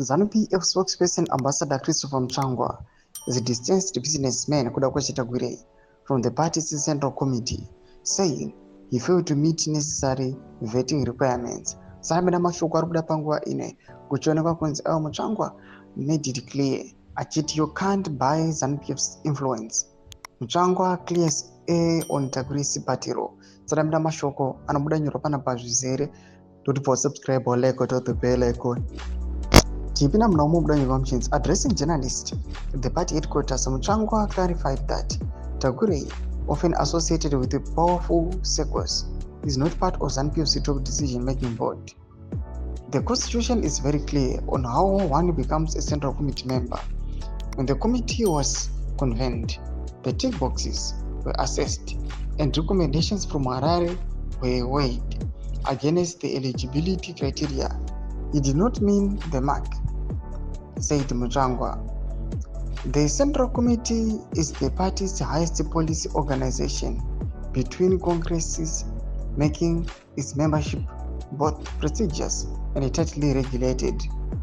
ZANU-PF spokesperson Ambassador Christopher Muchangwa is a distanced businessman kuda kwachitagwirei from the party's central committee, saying he failed to meet necessary vetting requirements. Sahamena mashoko ari kuda panguva ine kuchionekwa kunzi Muchangwa made it clear achiti you can't buy ZANU-PF's influence. Muchangwa clears air on Tagwiri Sipatiro. Sahamena mashoko anobuda nyoro pana pazvizere to subscribe or like or the bell icon. Keeping up normal functions, addressing journalists at the party headquarters, Muchangwa clarified that Tagwiri, often associated with a powerful circus, is not part of ZANU-PF's top decision-making board. The constitution is very clear on how one becomes a central committee member. When the committee was convened, the tick boxes were assessed and recommendations from Harare were weighed against the eligibility criteria. It did not mean the mark, said Muchangwa. The Central Committee is the party's highest policy organization between congresses, making its membership both prestigious and tightly regulated.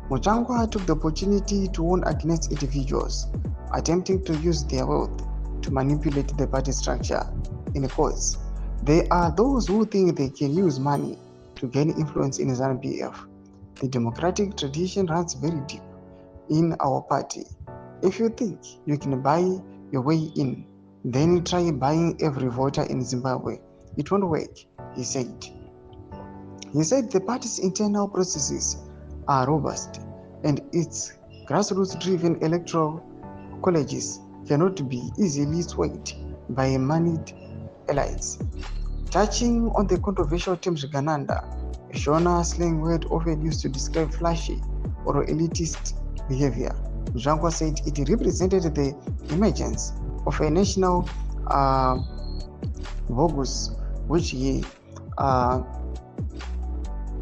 Muchangwa took the opportunity to warn against individuals attempting to use their wealth to manipulate the party structure. In quotes, there are those who think they can use money to gain influence in ZANU-PF. The democratic tradition runs very deep in our party. If you think you can buy your way in, then try buying every voter in Zimbabwe. It won't work, he said. He said the party's internal processes are robust and its grassroots-driven electoral colleges cannot be easily swayed by moneyed elites. Touching on the controversial term Gananda, a Shona slang word often used to describe flashy or elitist behavior, Muchangwa said it represented the emergence of a national vogus, which he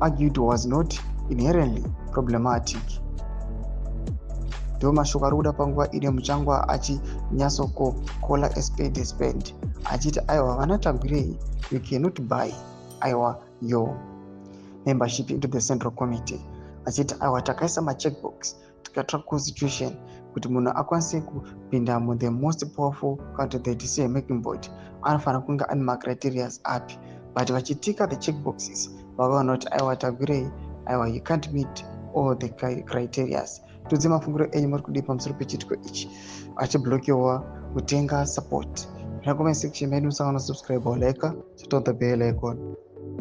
argued was not inherently problematic. Ndio mashoko ari kuda panguva ine Muchangwa achinyasokokola a spade achiti aiwa vana Tagwirei, you cannot buy aiwa your membership into the Central Committee. Achiti aiwa takaisa macheckbox tikatsvaka constitution kuti munhu akwanise kupinda mu the most powerful country, the decision making board, anofanira kunge ane macriteria api, but vachitika the checkboxes vakaona kuti aiwa Tagwirei, aiwa you can't meet all the criteria. Tudze mafunguro enyu muri kudii pamusoro pechitiko ichi, achiblokiwa kutenga support. Comment section menu, subscribe or like, hit the bell icon.